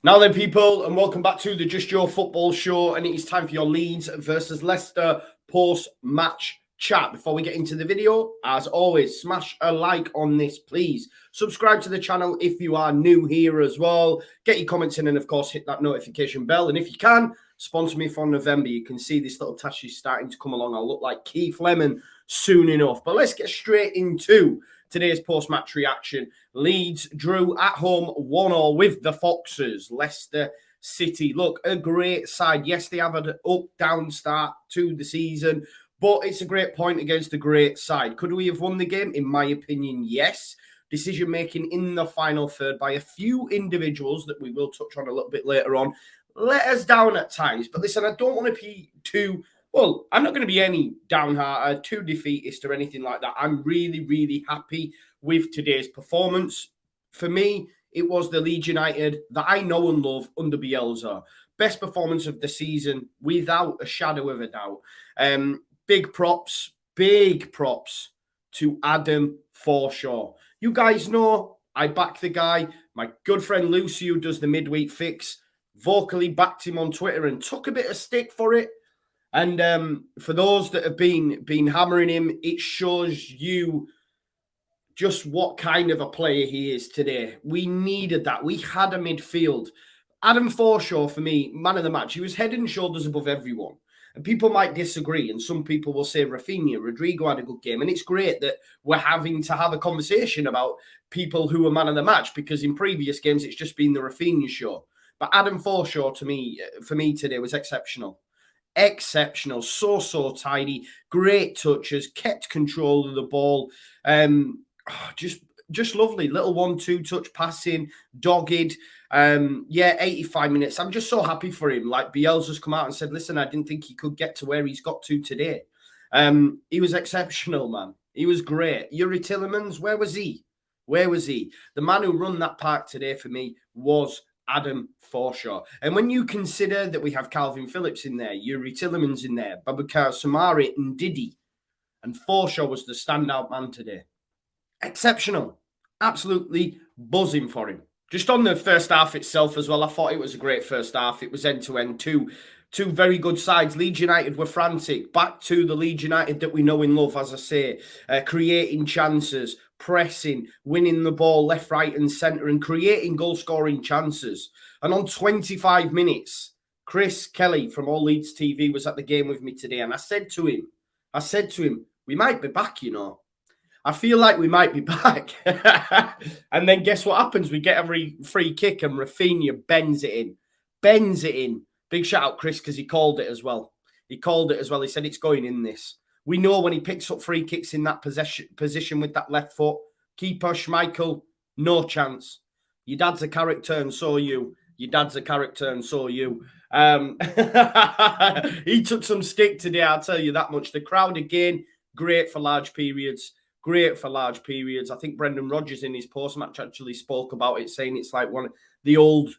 Now then, people, and welcome back to the Just Your Football Show, and it is time for your Leeds versus Leicester post-match chat. Before we get into the video, as always, smash a like on this, please. Subscribe to the channel if you are new here as well. Get your comments in, and of course, hit that notification bell. And if you can, sponsor me for November. You can see this little tash is starting to come along. I'll look like Keith Lemon soon enough. But let's get straight into today's post-match reaction. Leeds drew at home 1-1 with the Foxes. Leicester City, look, a great side. Yes, they have an up-down start to the season, but it's a great point against a great side. Could we have won the game? In my opinion, yes. Decision-making in the final third by a few individuals that we will touch on a little bit later on let us down at times. But listen, I don't want to be too... Well, I'm not going to be any downhearted, too defeatist or anything like that. I'm really, really happy with today's performance. For me, it was the Leeds United that I know and love under Bielsa. Best performance of the season, without a shadow of a doubt. Big props to Adam FORSHAW. You guys know I back the guy. My good friend Lucy, who does the midweek fix, vocally backed him on Twitter and took a bit of stick for it. And for those that have been hammering him, it shows you just what kind of a player he is today. We needed that. We had a midfield. Adam FORSHAW, for me, man of the match. He was head and shoulders above everyone. And people might disagree, and some people will say Rafinha, Rodrigo had a good game. And it's great that we're having to have a conversation about people who are man of the match, because in previous games, it's just been the Rafinha show. But Adam FORSHAW, for me today, was exceptional. Exceptional, so tidy, great touches, kept control of the ball. Just lovely. Little 1-2 touch passing, dogged. 85 minutes. I'm just so happy for him. Like, Bielsa's come out and said, listen, I didn't think he could get to where he's got to today. He was exceptional, man. He was great. Yuri Tillemans, where was he? Where was he? The man who run that park today for me was Adam FORSHAW. And when you consider that we have Calvin Phillips in there, Yuri Tillemans in there, Babakar Samari and Didi, and FORSHAW was the standout man today. Exceptional. Absolutely buzzing for him. Just on the first half itself as well, I thought it was a great first half. It was end-to-end. Two very good sides. Leeds United were frantic. Back to the Leeds United that we know and love, as I say. Creating chances, pressing, winning the ball left, right and centre, and creating goal-scoring chances. And on 25 minutes, Chris Kelly from All Leeds TV was at the game with me today. And I said to him, we might be back, you know. I feel like we might be back. And then guess what happens? We get a free kick and Rafinha bends it in. Big shout out, Chris, because he called it as well. He said it's going in this. We know when he picks up free kicks in that position with that left foot, keeper Schmeichel, no chance. Your dad's a character and so are you. He took some stick today, I'll tell you that much. The crowd, again, great for large periods. I think Brendan Rodgers in his post-match actually spoke about it, saying it's like one of the old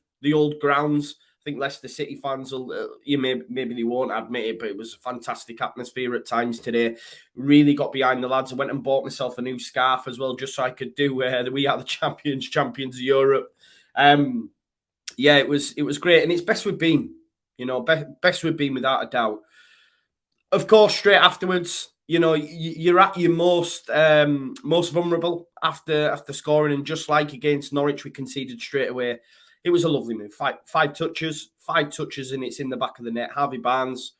grounds. I think Leicester City fans will, maybe they won't admit it, but it was a fantastic atmosphere at times today. Really got behind the lads. I went and bought myself a new scarf as well, just so I could do the We Are the Champions of Europe. It was great, and it's best we've been, best we've been without a doubt. Of course, straight afterwards, you're at your most vulnerable after scoring, and just like against Norwich, we conceded straight away. It was a lovely move. Five touches, and it's in the back of the net. Harvey Barnes,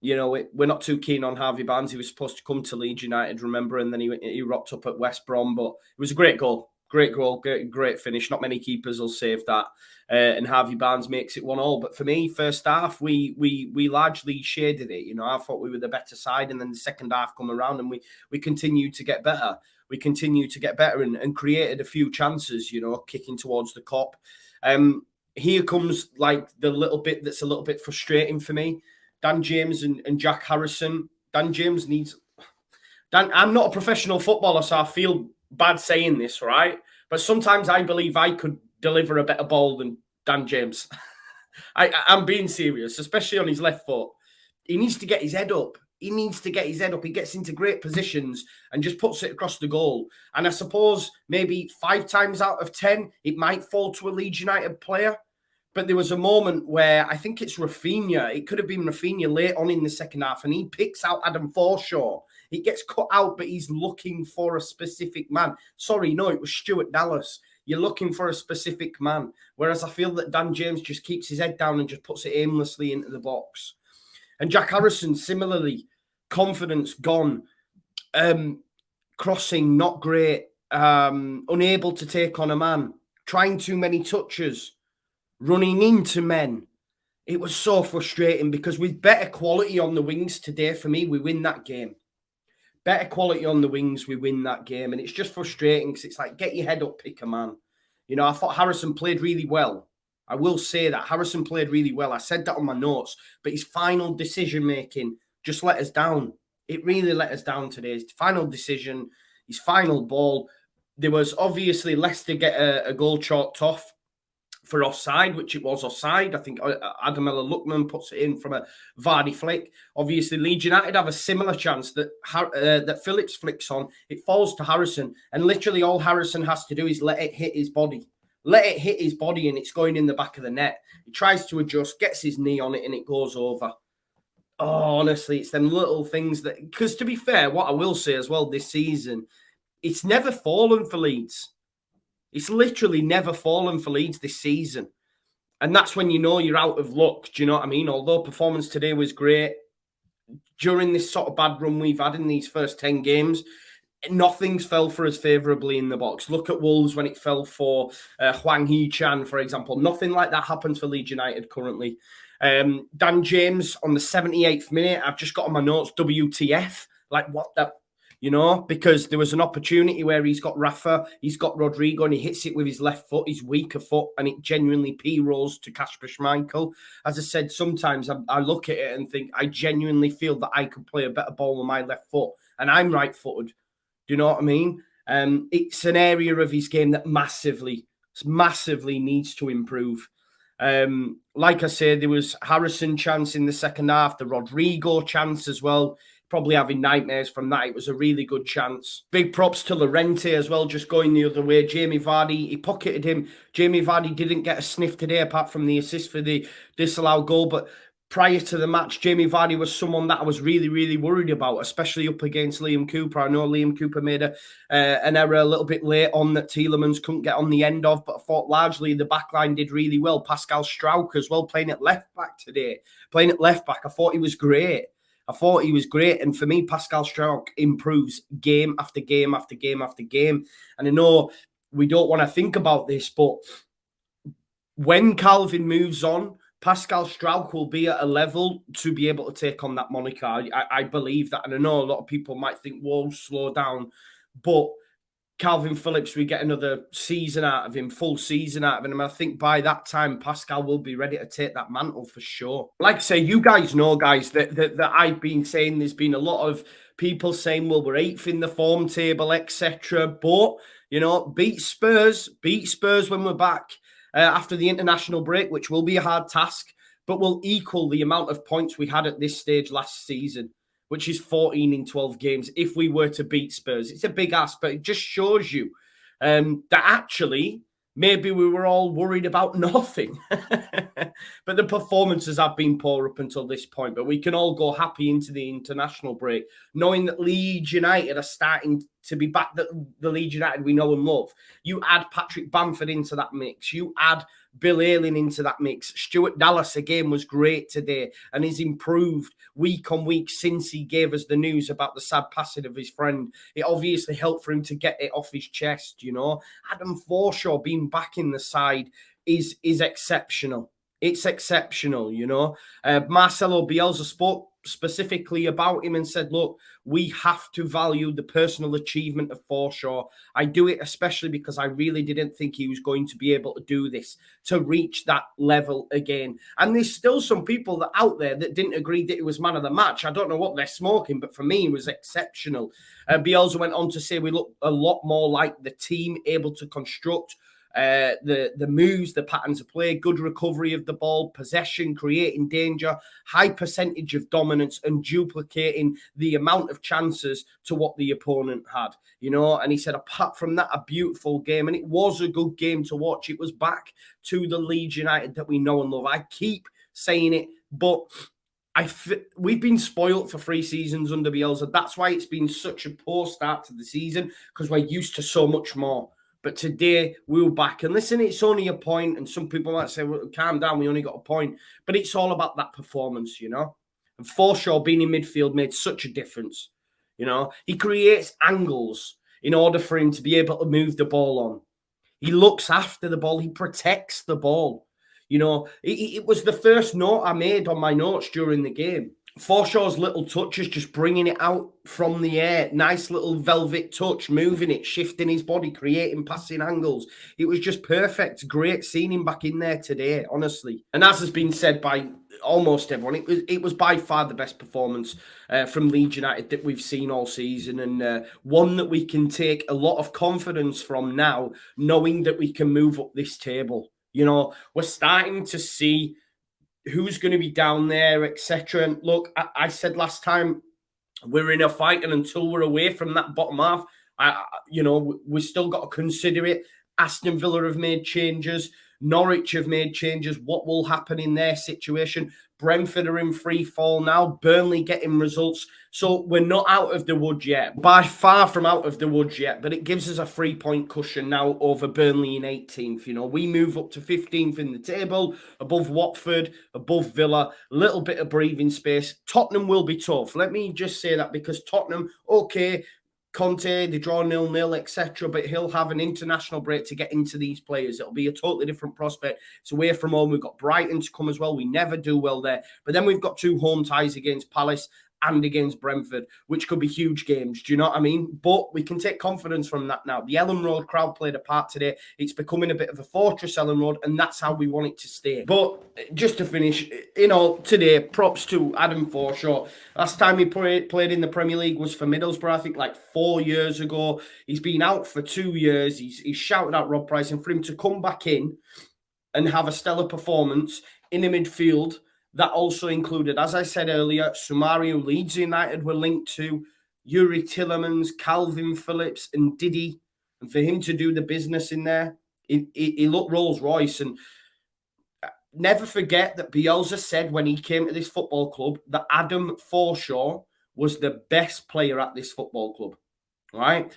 we're not too keen on Harvey Barnes. He was supposed to come to Leeds United, remember, and then he rocked up at West Brom. But it was a great goal, great finish. Not many keepers will save that, and Harvey Barnes makes it 1-1. But for me, first half, we largely shaded it. I thought we were the better side, and then the second half come around, and we continued to get better. And created a few chances, kicking towards the cop. Here comes like the little bit that's a little bit frustrating for me. Dan James and Jack Harrison. Dan James needs... I'm not a professional footballer, so I feel bad saying this, right? But sometimes I believe I could deliver a better ball than Dan James. I'm being serious, especially on his left foot. He needs to get his head up. He gets into great positions and just puts it across the goal. And I suppose maybe 5 times out of 10, it might fall to a Leeds United player. But there was a moment where I think it's Rafinha. It could have been Rafinha late on in the second half, and he picks out Adam Forshaw. He gets cut out, but he's looking for a specific man. Sorry, no, it was Stuart Dallas. You're looking for a specific man. Whereas I feel that Dan James just keeps his head down and just puts it aimlessly into the box. And Jack Harrison, similarly, confidence gone. Crossing, not great. Unable to take on a man. Trying too many touches. Running into men. It was so frustrating because with better quality on the wings today, for me, we win that game. Better quality on the wings, we win that game. And it's just frustrating because it's like, get your head up, pick a man. You know, I thought Harrison played really well. I will say that. Harrison played really well. I said that on my notes. But his final decision-making just let us down. It really let us down today. His final decision, his final ball. There was obviously Leicester get a goal chalked off for offside, which it was offside. I think Adam Luckman puts it in from a Vardy flick. Obviously, Leeds United have a similar chance that that Phillips flicks on. It falls to Harrison, and literally all Harrison has to do is let it hit his body. Let it hit his body, and it's going in the back of the net. He tries to adjust, gets his knee on it, and it goes over. Oh, honestly, it's them little things that... Because to be fair, what I will say as well this season, it's never fallen for Leeds. It's literally never fallen for Leeds this season. And that's when you know you're out of luck. Do you know what I mean? Although performance today was great, during this sort of bad run we've had in these first 10 games, nothing's fell for us favourably in the box. Look at Wolves when it fell for Hwang Hee-chan, for example. Nothing like that happens for Leeds United currently. Dan James on the 78th minute, I've just got on my notes, WTF. Like, what the... You know, because there was an opportunity where he's got Rafa, he's got Rodrigo, and he hits it with his left foot, his weaker foot, and it genuinely P-rolls to Kasper Schmeichel. As I said, sometimes I look at it and think, I genuinely feel that I could play a better ball with my left foot, and I'm right-footed. Do you know what I mean? It's an area of his game that massively needs to improve. Like I said, there was Harrison chance in the second half, the Rodrigo chance as well. Probably having nightmares from that. It was a really good chance. Big props to Llorente as well, just going the other way. Jamie Vardy, he pocketed him. Jamie Vardy didn't get a sniff today apart from the assist for the disallowed goal. But prior to the match, Jamie Vardy was someone that I was really, really worried about, especially up against Liam Cooper. I know Liam Cooper made an error a little bit late on that Tielemans couldn't get on the end of, but I thought largely the back line did really well. Pascal Struijk as well, playing at left back today. Playing at left back, I thought he was great. And for me, Pascal Struijk improves game after game after game after game. And I know we don't want to think about this, but when Calvin moves on, Pascal Struijk will be at a level to be able to take on that moniker. I believe that. And I know a lot of people might think, whoa, slow down. But Calvin Phillips, we get another season out of him, full season out of him. And I think by that time, Pascal will be ready to take that mantle for sure. Like I say, you guys know, guys, that I've been saying there's been a lot of people saying, well, we're 8th in the form table, etc. But, you know, beat Spurs when we're back after the international break, which will be a hard task, but will equal the amount of points we had at this stage last season, which is 14 in 12 games, if we were to beat Spurs. It's a big ask, but it just shows you that actually maybe we were all worried about nothing. But the performances have been poor up until this point. But we can all go happy into the international break, knowing that Leeds United are starting to be back, the Leeds United we know and love. You add Patrick Bamford into that mix. You add Bill Ayling into that mix. Stuart Dallas, again, was great today and has improved week on week since he gave us the news about the sad passing of his friend. It obviously helped for him to get it off his chest, you know. Adam Forshaw being back in the side is exceptional. It's exceptional, you know. Marcelo Bielsa spoke specifically about him and said, look, we have to value the personal achievement of Forshaw. I do it especially because I really didn't think he was going to be able to do this, to reach that level again. And there's still some people that out there that didn't agree that it was man of the match. I don't know what they're smoking, but for me, it was exceptional. Bielsa went on to say we look a lot more like the team, able to construct the moves, the patterns of play, good recovery of the ball, possession, creating danger, high percentage of dominance, and duplicating the amount of chances to what the opponent had, you know. And he said, apart from that, a beautiful game. And it was a good game to watch. It was back to the Leeds United that we know and love. I keep saying it, but we've been spoilt for 3 seasons under Bielsa. That's why it's been such a poor start to the season, because we're used to so much more. But today, we were back. And listen, it's only a point, and some people might say, well, calm down, we only got a point. But it's all about that performance, you know? And FORSHAW being in midfield made such a difference, you know? He creates angles in order for him to be able to move the ball on. He looks after the ball. He protects the ball. You know, it was the first note I made on my notes during the game. FORSHAW's little touches, just bringing it out from the air. Nice little velvet touch, moving it, shifting his body, creating passing angles. It was just perfect. Great seeing him back in there today, honestly. And as has been said by almost everyone, it was by far the best performance from Leeds United that we've seen all season, and one that we can take a lot of confidence from now, knowing that we can move up this table. You know, we're starting to see who's going to be down there, etc. And look, I said last time, we're in a fight, and until we're away from that bottom half, you know, we still got to consider it. Aston Villa have made changes. Norwich have made changes. What will happen in their situation? Brentford are in free fall now. Burnley getting results. So we're not out of the woods yet. By far from out of the woods yet. But it gives us a 3-point cushion now over Burnley in 18th. You know, we move up to 15th in the table, above Watford, above Villa. A little bit of breathing space. Tottenham will be tough. Let me just say that, because Tottenham, okay, Conte, they draw 0-0, etc. But he'll have an international break to get into these players. It'll be a totally different prospect. It's away from home. We've got Brighton to come as well. We never do well there. But then we've got 2 home ties against Palace and against Brentford, which could be huge games. Do you know what I mean? But we can take confidence from that now. The Ellen Road crowd played a part today. It's becoming a bit of a fortress, Ellen Road, and that's how we want it to stay. But just to finish, you know, today, props to Adam FORSHAW. Last time he played in the Premier League was for Middlesbrough, I think like 4 years ago. He's been out for 2 years. He's shouted out Rob Price, and for him to come back in and have a stellar performance in the midfield, that also included, as I said earlier, Sumario, Leeds United were linked to, Yuri Tillemans, Calvin Phillips, and Didi. And for him to do the business in there, he looked Rolls Royce. And never forget that Bielsa said when he came to this football club that Adam FORSHAW was the best player at this football club. Right?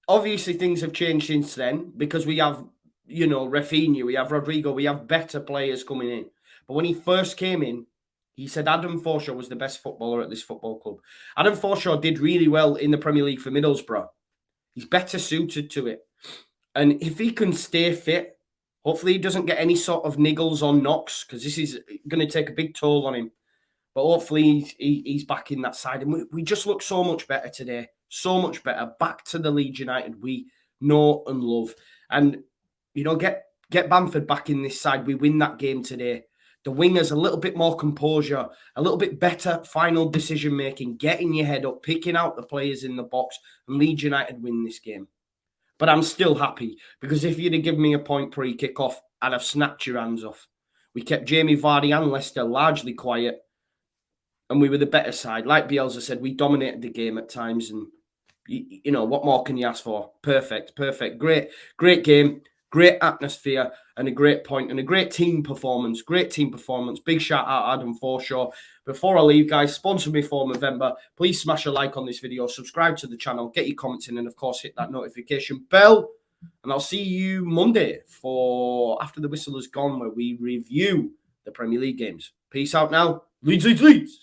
Obviously, things have changed since then, because we have, you know, Rafinha, we have Rodrigo, we have better players coming in. But when he first came in, he said Adam FORSHAW was the best footballer at this football club. Adam FORSHAW did really well in the Premier League for Middlesbrough. He's better suited to it. And if he can stay fit, hopefully he doesn't get any sort of niggles or knocks, because this is going to take a big toll on him. But hopefully he's back in that side. And we just look so much better today. So much better. Back to the Leeds United we know and love. And, you know, get Bamford back in this side. We win that game today. The wingers, a little bit more composure, a little bit better final decision-making, getting your head up, picking out the players in the box, and Leeds United win this game. But I'm still happy, because if you'd have given me a point pre-kickoff, I'd have snapped your hands off. We kept Jamie Vardy and Leicester largely quiet, and we were the better side. Like Bielsa said, we dominated the game at times, and, you know, what more can you ask for? Perfect. Great game. Great atmosphere and a great point and a great team performance. Big shout out Adam FORSHAW. Before I leave, guys, sponsor me for November. Please smash a like on this video, subscribe to the channel, get your comments in, and of course hit that notification bell. And I'll see you Monday for After the Whistle Has Gone, where we review the Premier League games. Peace out now. Leeds.